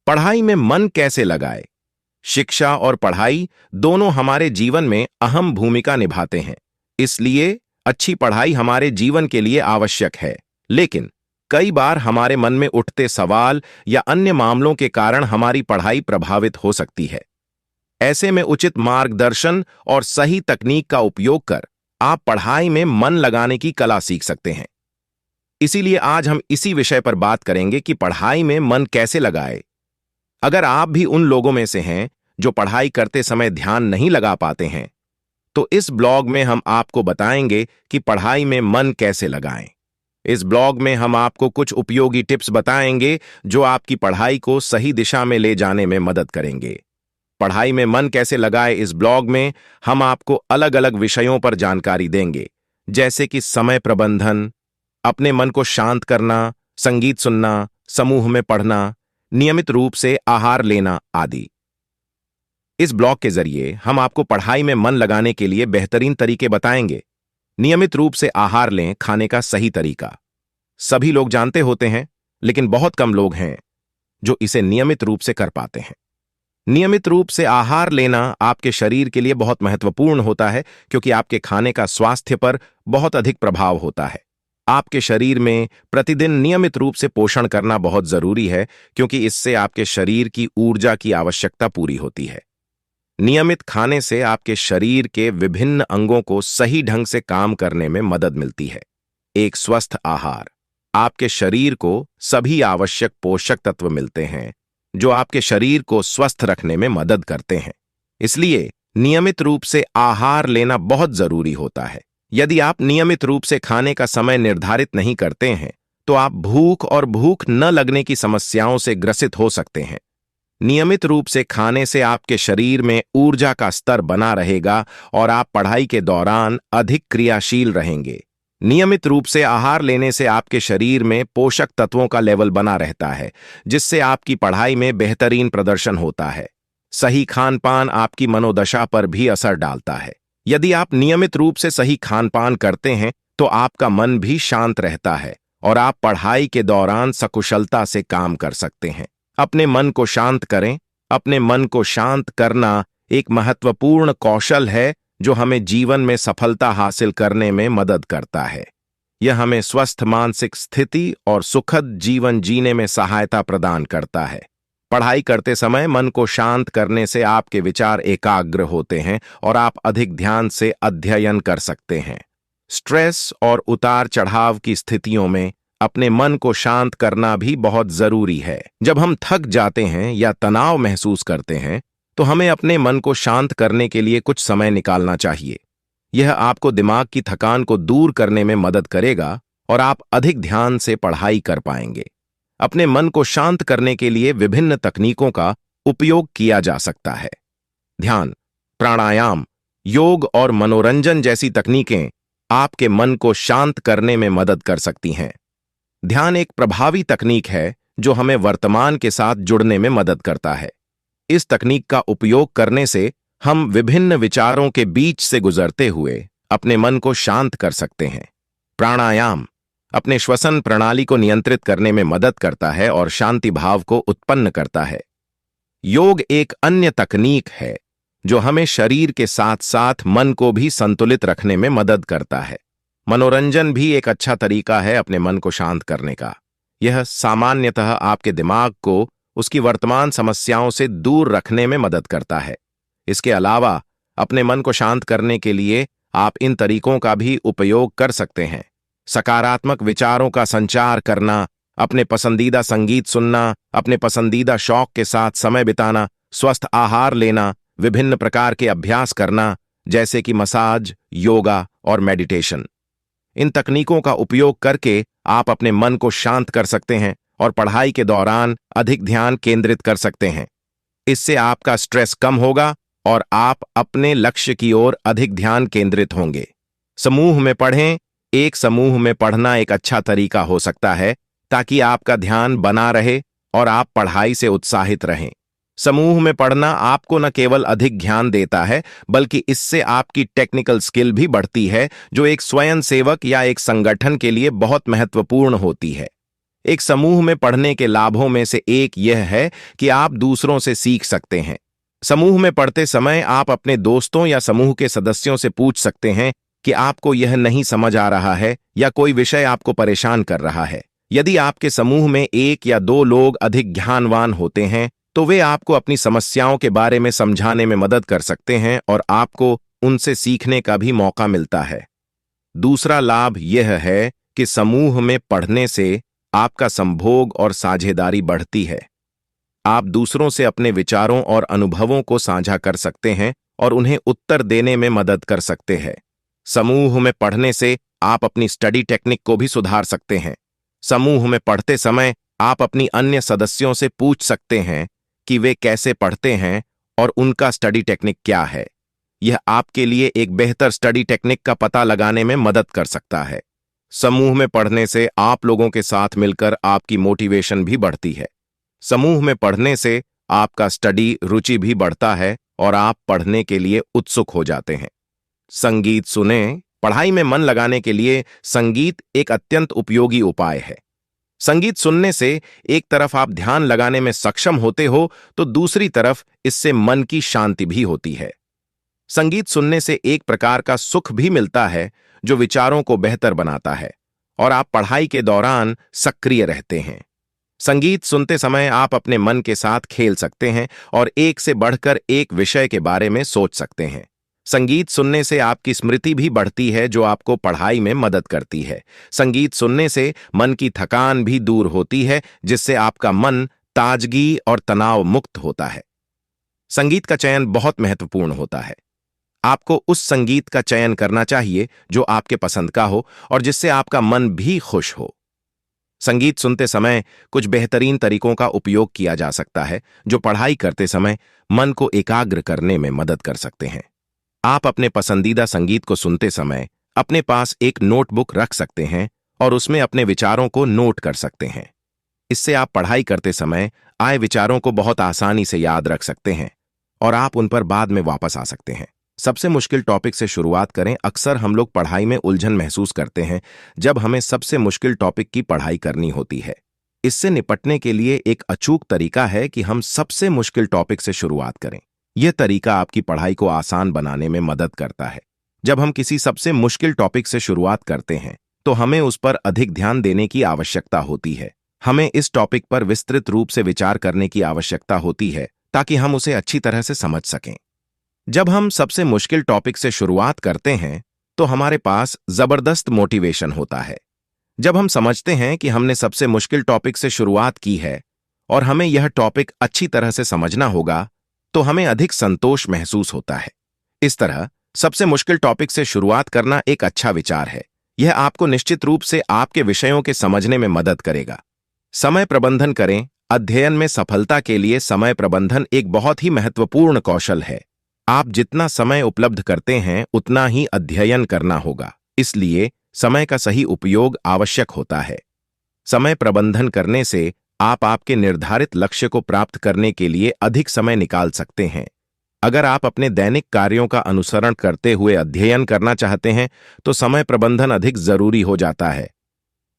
पढ़ाई में मन कैसे लगाए। शिक्षा और पढ़ाई दोनों हमारे जीवन में अहम भूमिका निभाते हैं, इसलिए अच्छी पढ़ाई हमारे जीवन के लिए आवश्यक है। लेकिन कई बार हमारे मन में उठते सवाल या अन्य मामलों के कारण हमारी पढ़ाई प्रभावित हो सकती है। ऐसे में उचित मार्गदर्शन और सही तकनीक का उपयोग कर आप पढ़ाई में मन लगाने की कला सीख सकते हैं। इसीलिए आज हम इसी विषय पर बात करेंगे कि पढ़ाई में मन कैसे लगाए। अगर आप भी उन लोगों में से हैं जो पढ़ाई करते समय ध्यान नहीं लगा पाते हैं, तो इस ब्लॉग में हम आपको बताएंगे कि पढ़ाई में मन कैसे लगाएं। इस ब्लॉग में हम आपको कुछ उपयोगी टिप्स बताएंगे जो आपकी पढ़ाई को सही दिशा में ले जाने में मदद करेंगे। पढ़ाई में मन कैसे लगाए, इस ब्लॉग में हम आपको अलग अलग विषयों पर जानकारी देंगे, जैसे कि समय प्रबंधन, अपने मन को शांत करना, संगीत सुनना, समूह में पढ़ना, नियमित रूप से आहार लेना आदि। इस ब्लॉग के जरिए हम आपको पढ़ाई में मन लगाने के लिए बेहतरीन तरीके बताएंगे। नियमित रूप से आहार लें, खाने का सही तरीका सभी लोग जानते होते हैं, लेकिन बहुत कम लोग हैं जो इसे नियमित रूप से कर पाते हैं। नियमित रूप से आहार लेना आपके शरीर के लिए बहुत महत्वपूर्ण होता है, क्योंकि आपके खाने का स्वास्थ्य पर बहुत अधिक प्रभाव होता है। आपके शरीर में प्रतिदिन नियमित रूप से पोषण करना बहुत जरूरी है, क्योंकि इससे आपके शरीर की ऊर्जा की आवश्यकता पूरी होती है। नियमित खाने से आपके शरीर के विभिन्न अंगों को सही ढंग से काम करने में मदद मिलती है। एक स्वस्थ आहार आपके शरीर को सभी आवश्यक पोषक तत्व मिलते हैं जो आपके शरीर को स्वस्थ रखने में मदद करते हैं। इसलिए नियमित रूप से आहार लेना बहुत जरूरी होता है। यदि आप नियमित रूप से खाने का समय निर्धारित नहीं करते हैं, तो आप भूख और भूख न लगने की समस्याओं से ग्रसित हो सकते हैं। नियमित रूप से खाने से आपके शरीर में ऊर्जा का स्तर बना रहेगा और आप पढ़ाई के दौरान अधिक क्रियाशील रहेंगे। नियमित रूप से आहार लेने से आपके शरीर में पोषक तत्वों का लेवल बना रहता है, जिससे आपकी पढ़ाई में बेहतरीन प्रदर्शन होता है। सही खान पान आपकी मनोदशा पर भी असर डालता है। यदि आप नियमित रूप से सही खान पान करते हैं, तो आपका मन भी शांत रहता है और आप पढ़ाई के दौरान सकुशलता से काम कर सकते हैं। अपने मन को शांत करें। अपने मन को शांत करना एक महत्वपूर्ण कौशल है जो हमें जीवन में सफलता हासिल करने में मदद करता है। यह हमें स्वस्थ मानसिक स्थिति और सुखद जीवन जीने में सहायता प्रदान करता है। पढ़ाई करते समय मन को शांत करने से आपके विचार एकाग्र होते हैं और आप अधिक ध्यान से अध्ययन कर सकते हैं। स्ट्रेस और उतार चढ़ाव की स्थितियों में अपने मन को शांत करना भी बहुत जरूरी है। जब हम थक जाते हैं या तनाव महसूस करते हैं, तो हमें अपने मन को शांत करने के लिए कुछ समय निकालना चाहिए। यह आपको दिमाग की थकान को दूर करने में मदद करेगा और आप अधिक ध्यान से पढ़ाई कर पाएंगे। अपने मन को शांत करने के लिए विभिन्न तकनीकों का उपयोग किया जा सकता है। ध्यान, प्राणायाम, योग और मनोरंजन जैसी तकनीकें आपके मन को शांत करने में मदद कर सकती हैं। ध्यान एक प्रभावी तकनीक है जो हमें वर्तमान के साथ जुड़ने में मदद करता है। इस तकनीक का उपयोग करने से हम विभिन्न विचारों के बीच से गुजरते हुए अपने मन को शांत कर सकते हैं। प्राणायाम अपने श्वसन प्रणाली को नियंत्रित करने में मदद करता है और शांति भाव को उत्पन्न करता है। योग एक अन्य तकनीक है जो हमें शरीर के साथ साथ मन को भी संतुलित रखने में मदद करता है। मनोरंजन भी एक अच्छा तरीका है अपने मन को शांत करने का। यह सामान्यतः आपके दिमाग को उसकी वर्तमान समस्याओं से दूर रखने में मदद करता है। इसके अलावा अपने मन को शांत करने के लिए आप इन तरीकों का भी उपयोग कर सकते हैं। सकारात्मक विचारों का संचार करना, अपने पसंदीदा संगीत सुनना, अपने पसंदीदा शौक के साथ समय बिताना, स्वस्थ आहार लेना, विभिन्न प्रकार के अभ्यास करना जैसे कि मसाज, योगा और मेडिटेशन। इन तकनीकों का उपयोग करके आप अपने मन को शांत कर सकते हैं और पढ़ाई के दौरान अधिक ध्यान केंद्रित कर सकते हैं। इससे आपका स्ट्रेस कम होगा और आप अपने लक्ष्य की ओर अधिक ध्यान केंद्रित होंगे। समूह में पढ़ें। एक समूह में पढ़ना एक अच्छा तरीका हो सकता है ताकि आपका ध्यान बना रहे और आप पढ़ाई से उत्साहित रहें। समूह में पढ़ना आपको न केवल अधिक ज्ञान देता है, बल्कि इससे आपकी टेक्निकल स्किल भी बढ़ती है, जो एक स्वयंसेवक या एक संगठन के लिए बहुत महत्वपूर्ण होती है। एक समूह में पढ़ने के लाभों में से एक यह है कि आप दूसरों से सीख सकते हैं। समूह में पढ़ते समय आप अपने दोस्तों या समूह के सदस्यों से पूछ सकते हैं कि आपको यह नहीं समझ आ रहा है या कोई विषय आपको परेशान कर रहा है। यदि आपके समूह में एक या दो लोग अधिक ज्ञानवान होते हैं तो वे आपको अपनी समस्याओं के बारे में समझाने में मदद कर सकते हैं और आपको उनसे सीखने का भी मौका मिलता है। दूसरा लाभ यह है कि समूह में पढ़ने से आपका संभोग और साझेदारी बढ़ती है। आप दूसरों से अपने विचारों और अनुभवों को साझा कर सकते हैं और उन्हें उत्तर देने में मदद कर सकते हैं। समूह में पढ़ने से आप अपनी स्टडी टेक्निक को भी सुधार सकते हैं। समूह में पढ़ते समय आप अपनी अन्य सदस्यों से पूछ सकते हैं कि वे कैसे पढ़ते हैं और उनका स्टडी टेक्निक क्या है। यह आपके लिए एक बेहतर स्टडी टेक्निक का पता लगाने में मदद कर सकता है। समूह में पढ़ने से आप लोगों के साथ मिलकर आपकी मोटिवेशन भी बढ़ती है। समूह में पढ़ने से आपका स्टडी रुचि भी बढ़ता है और आप पढ़ने के लिए उत्सुक हो जाते हैं। संगीत सुनें। पढ़ाई में मन लगाने के लिए संगीत एक अत्यंत उपयोगी उपाय है। संगीत सुनने से एक तरफ आप ध्यान लगाने में सक्षम होते हो तो दूसरी तरफ इससे मन की शांति भी होती है। संगीत सुनने से एक प्रकार का सुख भी मिलता है जो विचारों को बेहतर बनाता है और आप पढ़ाई के दौरान सक्रिय रहते हैं। संगीत सुनते समय आप अपने मन के साथ खेल सकते हैं और एक से बढ़कर एक विषय के बारे में सोच सकते हैं। संगीत सुनने से आपकी स्मृति भी बढ़ती है जो आपको पढ़ाई में मदद करती है। संगीत सुनने से मन की थकान भी दूर होती है जिससे आपका मन ताजगी और तनाव मुक्त होता है। संगीत का चयन बहुत महत्वपूर्ण होता है। आपको उस संगीत का चयन करना चाहिए जो आपके पसंद का हो और जिससे आपका मन भी खुश हो। संगीत सुनते समय कुछ बेहतरीन तरीकों का उपयोग किया जा सकता है जो पढ़ाई करते समय मन को एकाग्र करने में मदद कर सकते हैं। आप अपने पसंदीदा संगीत को सुनते समय अपने पास एक नोटबुक रख सकते हैं और उसमें अपने विचारों को नोट कर सकते हैं। इससे आप पढ़ाई करते समय आए विचारों को बहुत आसानी से याद रख सकते हैं और आप उन पर बाद में वापस आ सकते हैं। सबसे मुश्किल टॉपिक से शुरुआत करें। अक्सर हम लोग पढ़ाई में उलझन महसूस करते हैं जब हमें सबसे मुश्किल टॉपिक की पढ़ाई करनी होती है। इससे निपटने के लिए एक अचूक तरीका है कि हम सबसे मुश्किल टॉपिक से शुरुआत करें। यह तरीका आपकी पढ़ाई को आसान बनाने में मदद करता है। जब हम किसी सबसे मुश्किल टॉपिक से शुरुआत करते हैं तो हमें उस पर अधिक ध्यान देने की आवश्यकता होती है। हमें इस टॉपिक पर विस्तृत रूप से विचार करने की आवश्यकता होती है ताकि हम उसे अच्छी तरह से समझ सकें। जब हम सबसे मुश्किल टॉपिक से शुरुआत करते हैं तो हमारे पास जबरदस्त मोटिवेशन होता है। जब हम समझते हैं कि हमने सबसे मुश्किल टॉपिक से शुरुआत की है और हमें यह टॉपिक अच्छी तरह से समझना होगा तो हमें अधिक संतोष महसूस होता है। इस तरह सबसे मुश्किल टॉपिक से शुरुआत करना एक अच्छा विचार है। यह आपको निश्चित रूप से आपके विषयों के समझने में मदद करेगा। समय प्रबंधन करें। अध्ययन में सफलता के लिए समय प्रबंधन एक बहुत ही महत्वपूर्ण कौशल है। आप जितना समय उपलब्ध करते हैं उतना ही अध्ययन करना होगा, इसलिए समय का सही उपयोग आवश्यक होता है। समय प्रबंधन करने से आप आपके निर्धारित लक्ष्य को प्राप्त करने के लिए अधिक समय निकाल सकते हैं। अगर आप अपने दैनिक कार्यों का अनुसरण करते हुए अध्ययन करना चाहते हैं तो समय प्रबंधन अधिक जरूरी हो जाता है।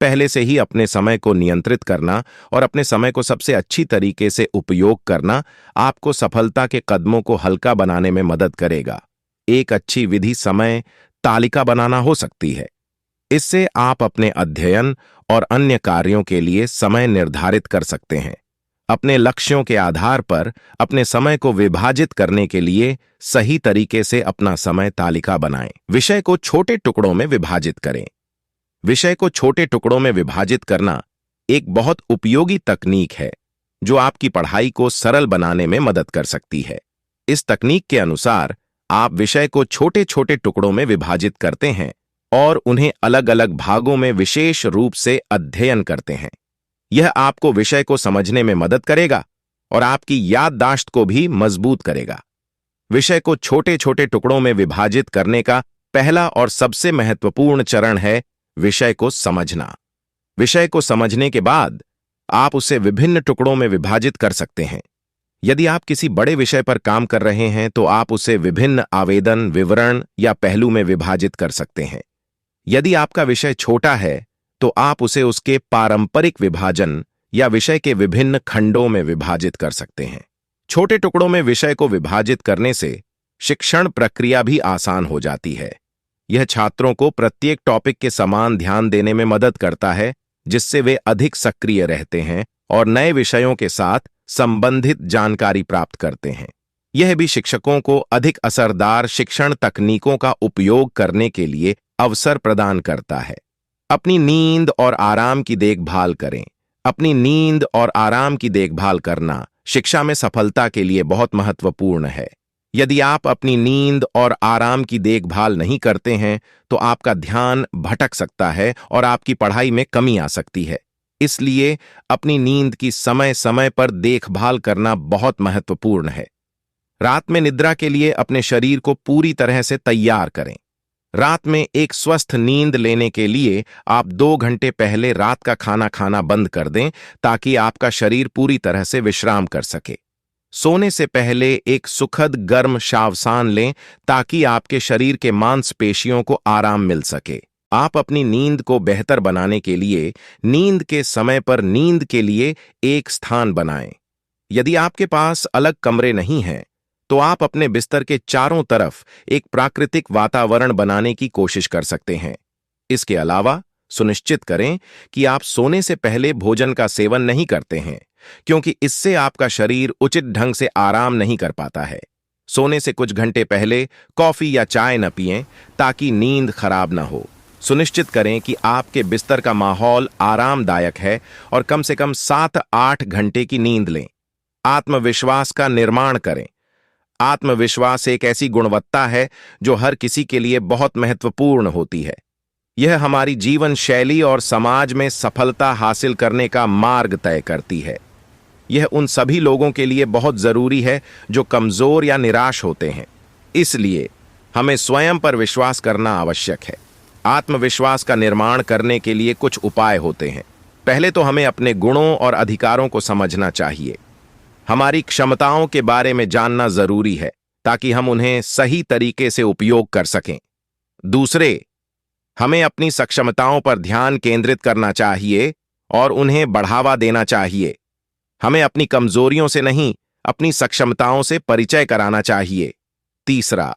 पहले से ही अपने समय को नियंत्रित करना और अपने समय को सबसे अच्छी तरीके से उपयोग करना आपको सफलता के कदमों को हल्का बनाने में मदद करेगा। एक अच्छी विधि समय तालिका बनाना हो सकती है। इससे आप अपने अध्ययन और अन्य कार्यों के लिए समय निर्धारित कर सकते हैं। अपने लक्ष्यों के आधार पर अपने समय को विभाजित करने के लिए सही तरीके से अपना समय तालिका बनाएं। विषय को छोटे टुकड़ों में विभाजित करें। विषय को छोटे टुकड़ों में विभाजित करना एक बहुत उपयोगी तकनीक है जो आपकी पढ़ाई को सरल बनाने में मदद कर सकती है। इस तकनीक के अनुसार आप विषय को छोटे छोटे टुकड़ों में विभाजित करते हैं और उन्हें अलग अलग भागों में विशेष रूप से अध्ययन करते हैं। यह आपको विषय को समझने में मदद करेगा और आपकी याददाश्त को भी मजबूत करेगा। विषय को छोटे छोटे टुकड़ों में विभाजित करने का पहला और सबसे महत्वपूर्ण चरण है विषय को समझना। विषय को समझने के बाद आप उसे विभिन्न टुकड़ों में विभाजित कर सकते हैं। यदि आप किसी बड़े विषय पर काम कर रहे हैं तो आप उसे विभिन्न आवेदन, विवरण या पहलू में विभाजित कर सकते हैं। यदि आपका विषय छोटा है तो आप उसे उसके पारंपरिक विभाजन या विषय के विभिन्न खंडों में विभाजित कर सकते हैं। छोटे टुकड़ों में विषय को विभाजित करने से शिक्षण प्रक्रिया भी आसान हो जाती है। यह छात्रों को प्रत्येक टॉपिक के समान ध्यान देने में मदद करता है, जिससे वे अधिक सक्रिय रहते हैं और नए विषयों के साथ संबंधित जानकारी प्राप्त करते हैं। यह भी शिक्षकों को अधिक असरदार शिक्षण तकनीकों का उपयोग करने के लिए अवसर प्रदान करता है। अपनी नींद और आराम की देखभाल करें। अपनी नींद और आराम की देखभाल करना शिक्षा में सफलता के लिए बहुत महत्वपूर्ण है। यदि आप अपनी नींद और आराम की देखभाल नहीं करते हैं, तो आपका ध्यान भटक सकता है और आपकी पढ़ाई में कमी आ सकती है। इसलिए अपनी नींद की समय समय पर देखभाल करना बहुत महत्वपूर्ण है। रात में निद्रा के लिए अपने शरीर को पूरी तरह से तैयार करें। रात में एक स्वस्थ नींद लेने के लिए आप 2 घंटे पहले रात का खाना खाना बंद कर दें, ताकि आपका शरीर पूरी तरह से विश्राम कर सके। सोने से पहले एक सुखद गर्म शावसान लें, ताकि आपके शरीर के मांसपेशियों को आराम मिल सके। आप अपनी नींद को बेहतर बनाने के लिए नींद के समय पर नींद के लिए एक स्थान बनाएं। यदि आपके पास अलग कमरे नहीं हैं, तो आप अपने बिस्तर के चारों तरफ एक प्राकृतिक वातावरण बनाने की कोशिश कर सकते हैं। इसके अलावा सुनिश्चित करें कि आप सोने से पहले भोजन का सेवन नहीं करते हैं, क्योंकि इससे आपका शरीर उचित ढंग से आराम नहीं कर पाता है। सोने से कुछ घंटे पहले कॉफी या चाय न पिएं, ताकि नींद खराब न हो। सुनिश्चित करें कि आपके बिस्तर का माहौल आरामदायक है और कम से कम 7-8 घंटे की नींद लें। आत्मविश्वास का निर्माण करें। आत्मविश्वास एक ऐसी गुणवत्ता है जो हर किसी के लिए बहुत महत्वपूर्ण होती है। यह हमारी जीवन शैली और समाज में सफलता हासिल करने का मार्ग तय करती है। यह उन सभी लोगों के लिए बहुत जरूरी है जो कमजोर या निराश होते हैं। इसलिए हमें स्वयं पर विश्वास करना आवश्यक है। आत्मविश्वास का निर्माण करने के लिए कुछ उपाय होते हैं। पहले तो हमें अपने गुणों और अधिकारों को समझना चाहिए। हमारी क्षमताओं के बारे में जानना जरूरी है, ताकि हम उन्हें सही तरीके से उपयोग कर सकें। दूसरे, हमें अपनी सक्षमताओं पर ध्यान केंद्रित करना चाहिए और उन्हें बढ़ावा देना चाहिए। हमें अपनी कमजोरियों से नहीं, अपनी सक्षमताओं से परिचय कराना चाहिए। तीसरा,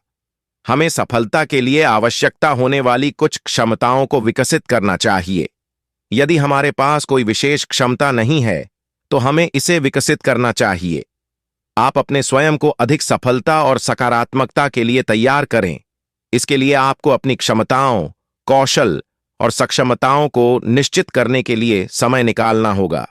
हमें सफलता के लिए आवश्यकता होने वाली कुछ क्षमताओं को विकसित करना चाहिए। यदि हमारे पास कोई विशेष क्षमता नहीं है, तो हमें इसे विकसित करना चाहिए। आप अपने स्वयं को अधिक सफलता और सकारात्मकता के लिए तैयार करें। इसके लिए आपको अपनी क्षमताओं, कौशल और सक्षमताओं को निश्चित करने के लिए समय निकालना होगा।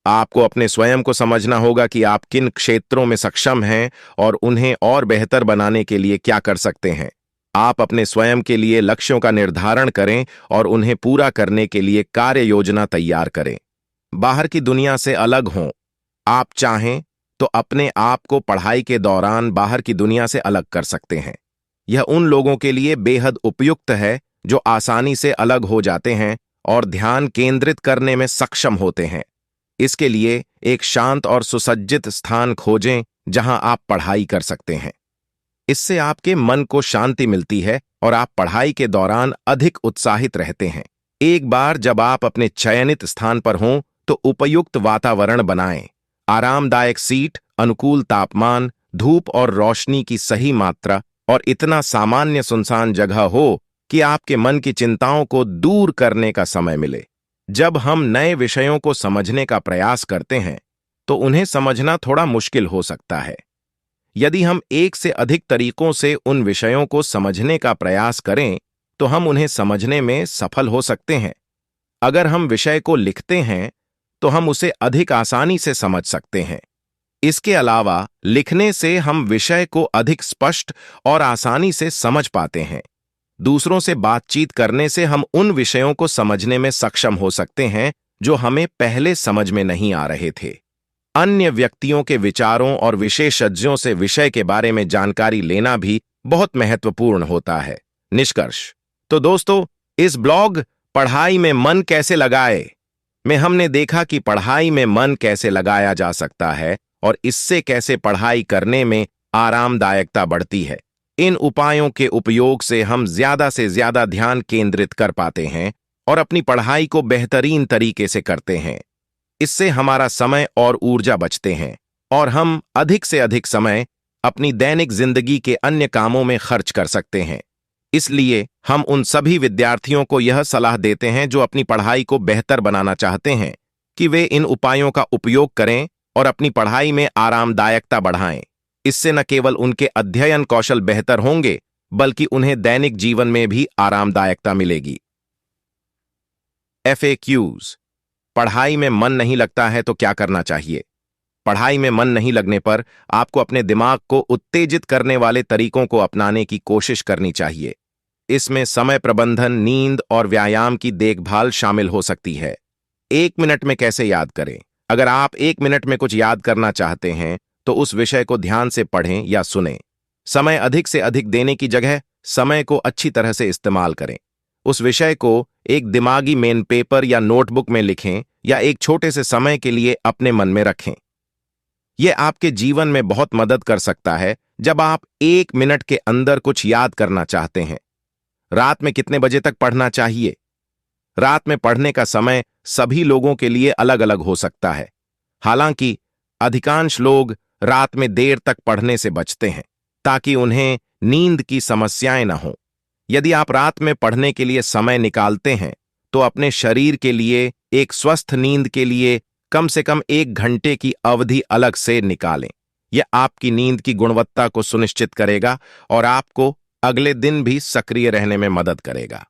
आपको अपने स्वयं को समझना होगा कि आप किन क्षेत्रों में सक्षम हैं और उन्हें और बेहतर बनाने के लिए क्या कर सकते हैं। आप अपने स्वयं के लिए लक्ष्यों का निर्धारण करें और उन्हें पूरा करने के लिए कार्य योजना तैयार करें। बाहर की दुनिया से अलग हों। आप चाहें तो अपने आप को पढ़ाई के दौरान बाहर की दुनिया से अलग कर सकते हैं। यह उन लोगों के लिए बेहद उपयुक्त है जो आसानी से अलग हो जाते हैं और ध्यान केंद्रित करने में सक्षम होते हैं। इसके लिए एक शांत और सुसज्जित स्थान खोजें जहां आप पढ़ाई कर सकते हैं। इससे आपके मन को शांति मिलती है और आप पढ़ाई के दौरान अधिक उत्साहित रहते हैं। एक बार जब आप अपने चयनित स्थान पर हों, तो उपयुक्त वातावरण बनाएं। आरामदायक सीट, अनुकूल तापमान, धूप और रोशनी की सही मात्रा और इतना सामान्य सुनसान जगह हो कि आपके मन की चिंताओं को दूर करने का समय मिले। जब हम नए विषयों को समझने का प्रयास करते हैं, तो उन्हें समझना थोड़ा मुश्किल हो सकता है। यदि हम एक से अधिक तरीकों से उन विषयों को समझने का प्रयास करें, तो हम उन्हें समझने में सफल हो सकते हैं। अगर हम विषय को लिखते हैं, तो हम उसे अधिक आसानी से समझ सकते हैं। इसके अलावा लिखने से हम विषय को अधिक स्पष्ट और आसानी से समझ पाते हैं। दूसरों से बातचीत करने से हम उन विषयों को समझने में सक्षम हो सकते हैं जो हमें पहले समझ में नहीं आ रहे थे। अन्य व्यक्तियों के विचारों और विशेषज्ञों से विषय के बारे में जानकारी लेना भी बहुत महत्वपूर्ण होता है। निष्कर्ष तो दोस्तों, इस ब्लॉग पढ़ाई में मन कैसे लगाए में हमने देखा कि पढ़ाई में मन कैसे लगाया जा सकता है और इससे कैसे पढ़ाई करने में आरामदायकता बढ़ती है। इन उपायों के उपयोग से हम ज्यादा से ज्यादा ध्यान केंद्रित कर पाते हैं और अपनी पढ़ाई को बेहतरीन तरीके से करते हैं। इससे हमारा समय और ऊर्जा बचते हैं और हम अधिक से अधिक समय अपनी दैनिक जिंदगी के अन्य कामों में खर्च कर सकते हैं। इसलिए हम उन सभी विद्यार्थियों को यह सलाह देते हैं जो अपनी पढ़ाई को बेहतर बनाना चाहते हैं कि वे इन उपायों का उपयोग करें और अपनी पढ़ाई में आरामदायकता बढ़ाएं। इससे न केवल उनके अध्ययन कौशल बेहतर होंगे, बल्कि उन्हें दैनिक जीवन में भी आरामदायकता मिलेगी। FAQs। पढ़ाई में मन नहीं लगता है तो क्या करना चाहिए? पढ़ाई में मन नहीं लगने पर आपको अपने दिमाग को उत्तेजित करने वाले तरीकों को अपनाने की कोशिश करनी चाहिए। इसमें समय प्रबंधन, नींद और व्यायाम की देखभाल शामिल हो सकती है। 1 मिनट में कैसे याद करें? अगर आप 1 मिनट में कुछ याद करना चाहते हैं तो उस विषय को ध्यान से पढ़ें या सुनें। समय अधिक से अधिक देने की जगह समय को अच्छी तरह से इस्तेमाल करें। उस विषय को एक दिमागी मेन पेपर या नोटबुक में लिखें या एक छोटे से समय के लिए अपने मन में रखें। यह आपके जीवन में बहुत मदद कर सकता है जब आप 1 मिनट के अंदर कुछ याद करना चाहते हैं। रात में कितने बजे तक पढ़ना चाहिए? रात में पढ़ने का समय सभी लोगों के लिए अलग अलग हो सकता है। हालांकि अधिकांश लोग रात में देर तक पढ़ने से बचते हैं ताकि उन्हें नींद की समस्याएं न हों। यदि आप रात में पढ़ने के लिए समय निकालते हैं तो अपने शरीर के लिए एक स्वस्थ नींद के लिए कम से कम 1 घंटे की अवधि अलग से निकालें। यह आपकी नींद की गुणवत्ता को सुनिश्चित करेगा और आपको अगले दिन भी सक्रिय रहने में मदद करेगा।